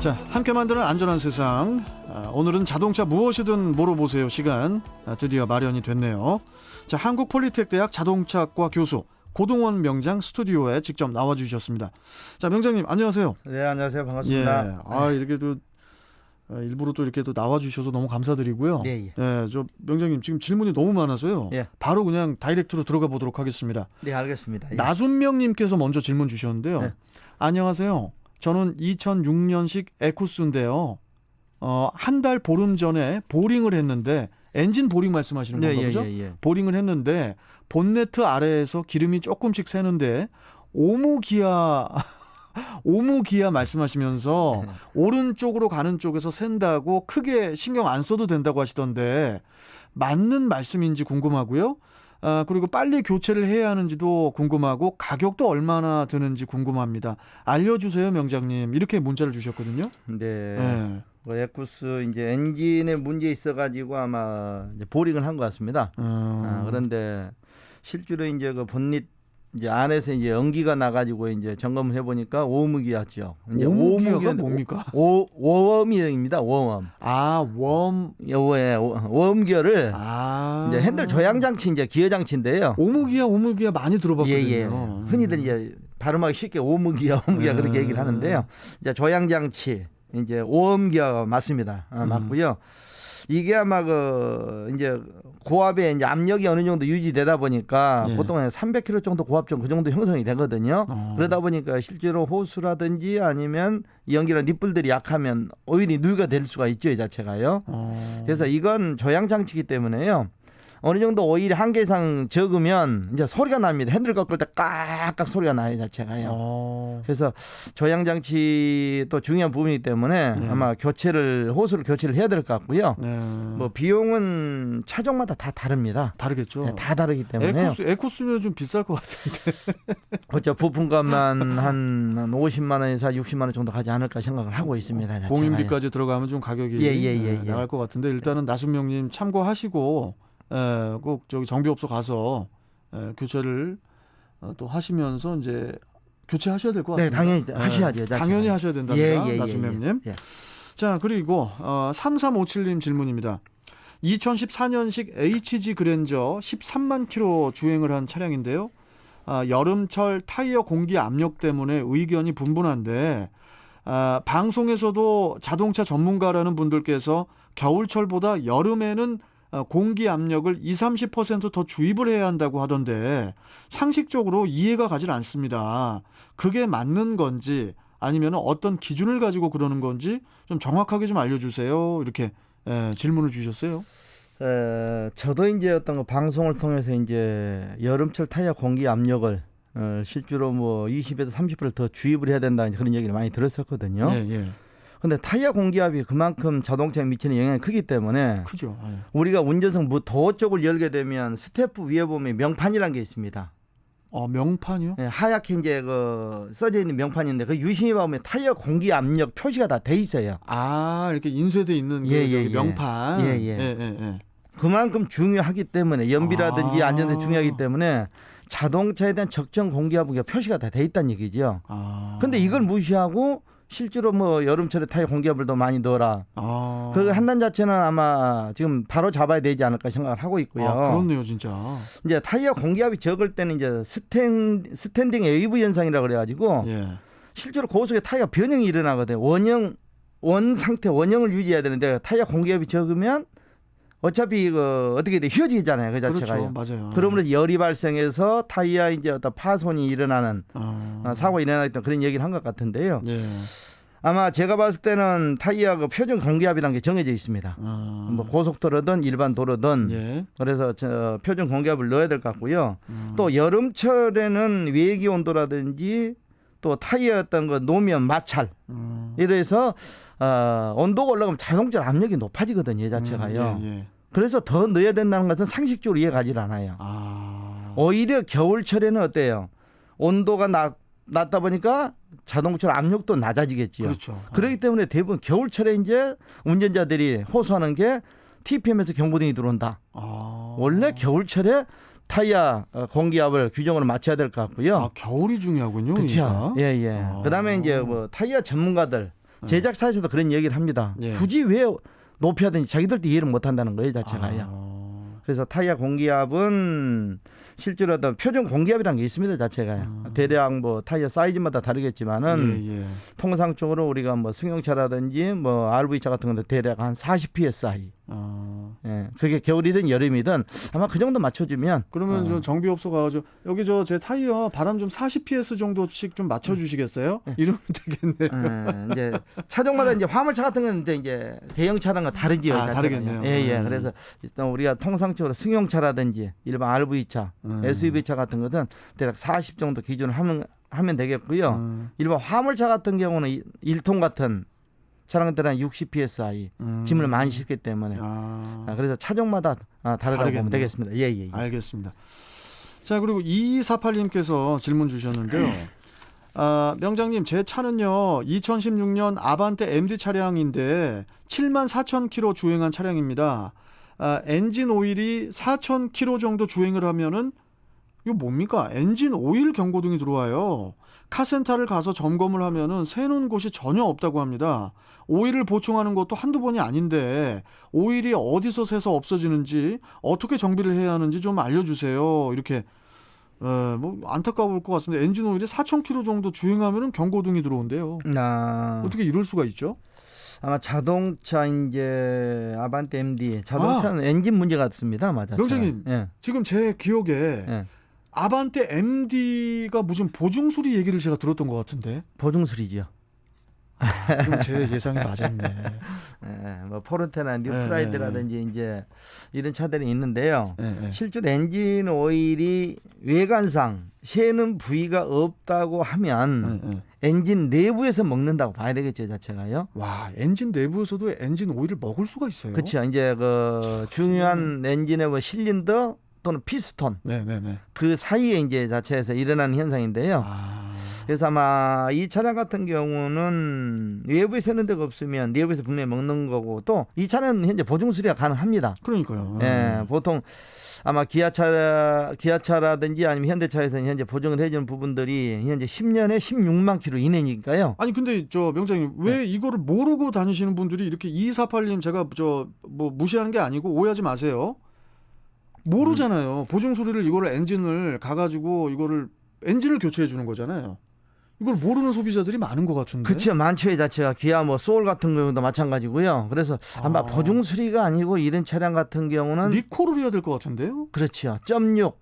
자, 함께 만드는 안전한 세상. 오늘은 자동차 무엇이든 물어보세요 시간 드디어 마련이 됐네요. 자, 한국폴리텍대학 자동차과 교수 고동원 명장 스튜디오에 직접 나와주셨습니다. 자, 명장님 안녕하세요. 네, 안녕하세요. 반갑습니다. 예. 이렇게도 일부러 또 이렇게 또 나와주셔서 너무 감사드리고요. 네, 저 명장님 지금 질문이 너무 많아서요. 예. 바로 그냥 다이렉트로 들어가 보도록 하겠습니다. 네, 알겠습니다. 예. 나순명님께서 먼저 질문 주셨는데요. 네. 안녕하세요. 저는 2006년식 에쿠스인데요. 한 달 보름 전에 보링을 했는데 엔진 보링 말씀하시는 건가 보죠? 예. 보링을 했는데 본네트 아래에서 기름이 조금씩 새는데 오무기아 말씀하시면서 오른쪽으로 가는 쪽에서 샌다고 크게 신경 안 써도 된다고 하시던데 맞는 말씀인지 궁금하고요. 그리고 빨리 교체를 해야 하는지도 궁금하고 가격도 얼마나 드는지 궁금합니다. 알려주세요, 명장님. 이렇게 문자를 주셨거든요. 네. 에쿠스 이제 엔진에 문제 있어가지고 아마 이제 보링을 한 것 같습니다. 그런데 실제로 이제 그 본닛 이제 안에서 이제 연기가 나가지고 이제 점검을 해보니까 오음기였죠. 오음기가 뭡니까? 오음입니다. 오음. 웜. 오음기어를 이제 핸들 조향 장치 이제 기어 장치인데요. 오무기야 많이 들어봤거든요. 예. 흔히들 이제 발음하기 쉽게 오음기야 그렇게 얘기를 하는데요. 이제 조향 장치 이제 오음기어 맞습니다. 맞고요. 이게 아마 이제 고압에 이제 압력이 어느 정도 유지되다 보니까 보통 한 300km 정도 고압 그 정도 형성이 되거든요. 그러다 보니까 실제로 호수라든지 아니면 연기나 닛불들이 약하면 오일이 누유가 될 수가 있죠, 이 자체가요. 그래서 이건 조향 장치이기 때문에요. 어느 정도 오일이 한계 이상 적으면 이제 소리가 납니다. 핸들 꺾을 때 깍깍 소리가 나요, 자체가요. 그래서 조향 장치 또 중요한 부분이기 때문에 아마 호수를 교체를 해야 될 것 같고요. 뭐 비용은 차종마다 다 다릅니다. 다르겠죠. 네, 다 다르기 때문에. 에쿠스는 좀 비쌀 것 같은데. 그렇죠. 부품값만 한 50만 원에서 60만 원 정도 가지 않을까 생각을 하고 있습니다. 자체가요. 공인비까지 들어가면 좀 가격이 나갈 것 같은데 일단은 나순명님 참고하시고. 꼭 저기 정비업소 가서 교체를 또 하시면서 이제 교체하셔야 될 것 같습니다. 네, 당연히 하셔야죠. 당연히 하셔야 된답니다. 나순명님. 자, 그리고 3357님 질문입니다. 2014년식 HG 그랜저 13만 킬로 주행을 한 차량인데요. 여름철 타이어 공기 압력 때문에 의견이 분분한데 방송에서도 자동차 전문가라는 분들께서 겨울철보다 여름에는 공기 압력을 20-30% 더 주입을 해야 한다고 하던데 상식적으로 이해가 가질 않습니다. 그게 맞는 건지 아니면 어떤 기준을 가지고 그러는 건지 좀 정확하게 좀 알려주세요. 이렇게 질문을 주셨어요. 저도 이제 어떤 거 방송을 통해서 이제 여름철 타이어 공기 압력을 실제로 뭐 20에서 30%더 주입을 해야 된다는 그런 얘기를 많이 들었었거든요. 근데 타이어 공기압이 그만큼 자동차에 미치는 영향이 크기 때문에 크죠. 우리가 운전석 도어 쪽을 열게 되면 스태프 위에 보면 명판이라는 게 있습니다. 명판이요? 네, 하얗게 이제 써져 있는 명판인데 그 유심히 보면 타이어 공기 압력 표시가 다 돼 있어요. 이렇게 인쇄돼 있는 명판. 그만큼 중요하기 때문에 연비라든지 안전에 중요하기 때문에 자동차에 대한 적정 공기압이 표시가 다 돼 있다는 얘기죠. 근데 이걸 무시하고 실제로 뭐 여름철에 타이어 공기압을 더 많이 넣어라. 그 판단 자체는 아마 지금 바로 잡아야 되지 않을까 생각을 하고 있고요. 그렇네요, 진짜. 이제 타이어 공기압이 적을 때는 이제 스탠딩 웨이브 현상이라고 그래가지고 실제로 고속에 타이어 변형이 일어나거든요. 원 상태 원형을 유지해야 되는데 타이어 공기압이 적으면 어차피 어떻게 돼 휘어지잖아요, 그 자체가요. 그렇죠, 맞아요. 그러면서 열이 발생해서 타이어 이제 어떤 파손이 일어나는 사고가 일어나던 그런 얘기를 한 것 같은데요. 아마 제가 봤을 때는 타이어 표준 공기압이라는 게 정해져 있습니다. 뭐 고속도로든 일반 도로든 그래서 표준 공기압을 넣어야 될 것 같고요. 또 여름철에는 외기 온도라든지 또 타이어 어떤 노면 마찰 이래서 온도가 올라가면 자동차 압력이 높아지거든요, 이 자체가요. 그래서 더 넣어야 된다는 것은 상식적으로 이해가지 않아요. 오히려 겨울철에는 어때요? 온도가 낮다 보니까 자동차 압력도 낮아지겠지요. 그렇죠. 그렇기 때문에 대부분 겨울철에 이제 운전자들이 호소하는 게 TPM에서 경보등이 들어온다. 원래 겨울철에 타이어 공기압을 규정으로 맞춰야 될 것 같고요. 겨울이 중요하군요. 그렇죠. 그다음에 이제 뭐 타이어 전문가들 제작사에서도 그런 얘기를 합니다. 예. 굳이 왜 높여야 되는지 자기들도 이해를 못한다는 거예요, 자체가요. 그래서 타이어 공기압은 실제로 어떤 표준 공기압이라는 게 있습니다, 자체가요. 대략 뭐 타이어 사이즈마다 다르겠지만은 예. 통상적으로 우리가 뭐 승용차라든지 뭐 RV차 같은 건데 대략 한 40 psi. 예, 그게 겨울이든 여름이든 아마 그 정도 맞춰주면. 그러면 저 정비업소 가가지고 여기 저 제 타이어 바람 좀 40 ps 정도씩 좀 맞춰주시겠어요? 이러면 되겠네요. 이제 차종마다 이제 화물차 같은 건 이제 대형 차량과 다르지요. 다르겠네요. 예. 그래서 일단 우리가 통상적으로 승용차라든지 일반 RV차, SUV차 같은 것은 대략 40 정도 기준을 하면 되겠고요. 일반 화물차 같은 경우는 1톤 같은 차량들은 60 psi 짐을 많이 싣기 때문에 그래서 차종마다 다르다고 다르겠네요. 보면 되겠습니다. 예. 알겠습니다. 자, 그리고 2248님께서 질문 주셨는데요. 명장님, 제 차는요 2016년 아반떼 MD 차량인데 74,000km 주행한 차량입니다. 엔진 오일이 4,000km 정도 주행을 하면은 이거 뭡니까? 엔진 오일 경고등이 들어와요. 카센터를 가서 점검을 하면은 새는 곳이 전혀 없다고 합니다. 오일을 보충하는 것도 한두 번이 아닌데 오일이 어디서 새서 없어지는지 어떻게 정비를 해야 하는지 좀 알려주세요. 이렇게 뭐 안타까울 것 같습니다. 엔진 오일이 4,000km 정도 주행하면은 경고등이 들어온대요. 어떻게 이럴 수가 있죠? 아마 자동차 이제 아반떼 MD 자동차는 엔진 문제 같습니다, 맞아. 명장님, 지금 제 기억에 아반떼 MD가 무슨 보증수리 얘기를 제가 들었던 것 같은데. 보증수리죠. 그럼 제 예상이 맞았네. 뭐 포르테나 뉴프라이드라든지 이제 이런 차들이 있는데요. 실제로 엔진 오일이 외관상 새는 부위가 없다고 하면 엔진 내부에서 먹는다고 봐야 되겠죠, 자체가요. 와, 엔진 내부에서도 엔진 오일을 먹을 수가 있어요. 그렇죠. 이제 그 중요한 엔진의 뭐 실린더 또는 피스톤 그 사이에 이제 자체에서 일어나는 현상인데요. 그래서 아마 이 차량 같은 경우는 외부에 새는 데가 없으면 내부에서 분명히 먹는 거고 또 이 차는 현재 보증 수리가 가능합니다. 그러니까요. 보통 아마 기아차라든지 아니면 현대차에서는 현재 보증을 해주는 부분들이 현재 10년에 16만 킬로 이내니까요. 아니 근데 저 명장님 왜 이거를 모르고 다니시는 분들이 이렇게 2248님 제가 저 뭐 무시하는 게 아니고 오해하지 마세요. 모르잖아요. 보증 수리를 이거를 엔진을 가가지고 이거를 엔진을 교체해 주는 거잖아요. 이걸 모르는 소비자들이 많은 것 같은데. 그렇죠. 많죠. 자체가 기아 뭐 소울 같은 경우도 마찬가지고요. 그래서 아마 보증 수리가 아니고 이런 차량 같은 경우는 리콜을 해야 될 것 같은데요. 그렇죠. 0.6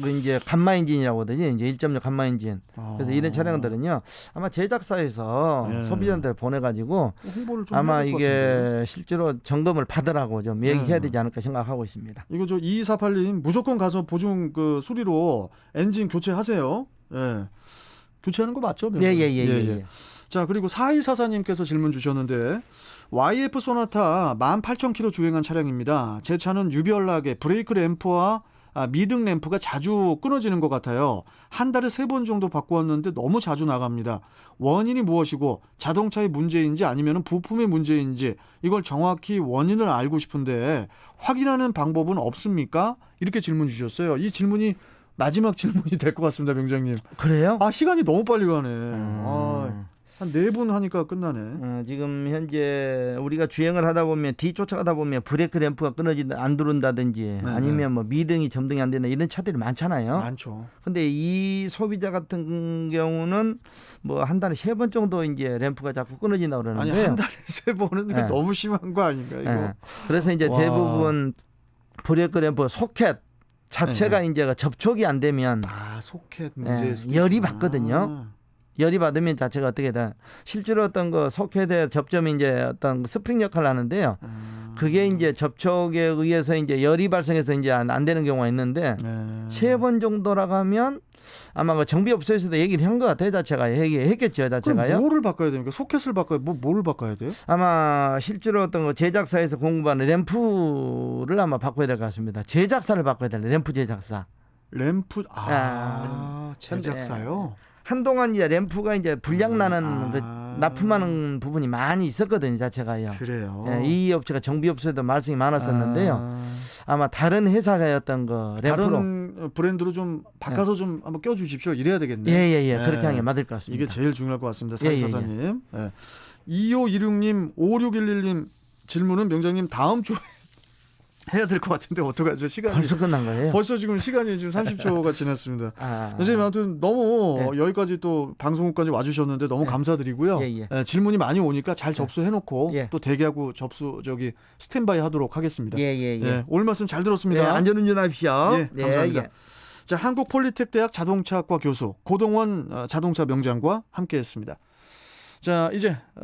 그 이제 감마 엔진이라고 하더니 이제 1.6 감마 엔진. 그래서 이런 차량들은요 아마 제작사에서 소비자한테 보내가지고 홍보를 좀 아마 해야 될 것 이게 같은데. 실제로 점검을 받으라고 좀 얘기해야 되지 않을까 생각하고 있습니다. 이거 저 2248님 무조건 가서 보증 그 수리로 엔진 교체하세요. 교체하는 거 맞죠? 예. 자, 그리고 4244님께서 질문 주셨는데 YF 소나타 18,000km 주행한 차량입니다. 제 차는 유별나게 브레이크 램프와 미등 램프가 자주 끊어지는 것 같아요. 한 달에 3번 정도 바꾸었는데 너무 자주 나갑니다. 원인이 무엇이고 자동차의 문제인지 아니면 부품의 문제인지 이걸 정확히 원인을 알고 싶은데 확인하는 방법은 없습니까? 이렇게 질문 주셨어요. 이 질문이 마지막 질문이 될 것 같습니다, 명장님. 그래요? 시간이 너무 빨리 가네. 한 4분 하니까 끝나네. 지금 현재 우리가 주행을 하다 보면 뒤쫓아가다 보면 브레이크 램프가 안 들어온다든지 아니면 뭐 미등이 점등이 안 된다 이런 차들이 많잖아요. 많죠. 근데 이 소비자 같은 경우는 뭐 한 달에 3번 정도 이제 램프가 자꾸 끊어진다고 그러는데요. 아니 한 달에 3번은 이거 너무 심한 거 아닌가 이거. 그래서 이제 대부분 브레이크 램프 소켓 자체가 이제 접촉이 안 되면 소켓 문제 열이 받거든요. 열이 받으면 자체가 어떻게 돼? 실제로 어떤 거 소켓의 접점이 이제 어떤 스프링 역할을 하는데요. 그게 이제 접촉에 의해서 이제 열이 발생해서 이제 안 되는 경우가 있는데 3번 정도라고 하면 아마 그 정비업소에서도 얘기를 한 것 같아요. 자체가 얘기했겠죠. 자체가요. 그럼 뭐를 바꿔야 됩니까? 소켓을 바꿔야 뭐를 바꿔야 돼요? 아마 실제로 어떤 거 제작사에서 공부하는 램프를 아마 바꿔야 될 것 같습니다. 제작사를 바꿔야 될 램프 제작사. 램프 제작사요? 한동안 이제 램프가 이제 불량 나는 납품하는 부분이 많이 있었거든요, 자체가요. 그래요. 이 업체가 정비업소에도 말씀이 많았었는데요. 아마 다른 회사였던 거 램프로 다른 브랜드로 좀 바꿔서 좀 한번 껴주십시오. 이래야 되겠네요. 예. 그렇게 하는 게 맞을 것 같습니다. 이게 제일 중요할 것 같습니다. 사이사사님. 2516님, 5611님 질문은 명장님 다음 주에 해야 될 것 같은데 어떡하죠? 시간이 벌써 끝난 거예요? 벌써 지금 시간이 지금 30초가 지났습니다. 아. 선생님 아무튼 너무 여기까지 또 방송국까지 와주셨는데 너무 감사드리고요. 예. 질문이 많이 오니까 잘 접수해놓고 예. 또 대기하고 스탠바이 하도록 하겠습니다. 예. 오늘 말씀 잘 네, 들었습니다. 안전운전하십시오. 예, 감사합니다. 자, 한국폴리텍대학 자동차학과 교수 고동원 자동차 명장과 함께했습니다. 자, 이제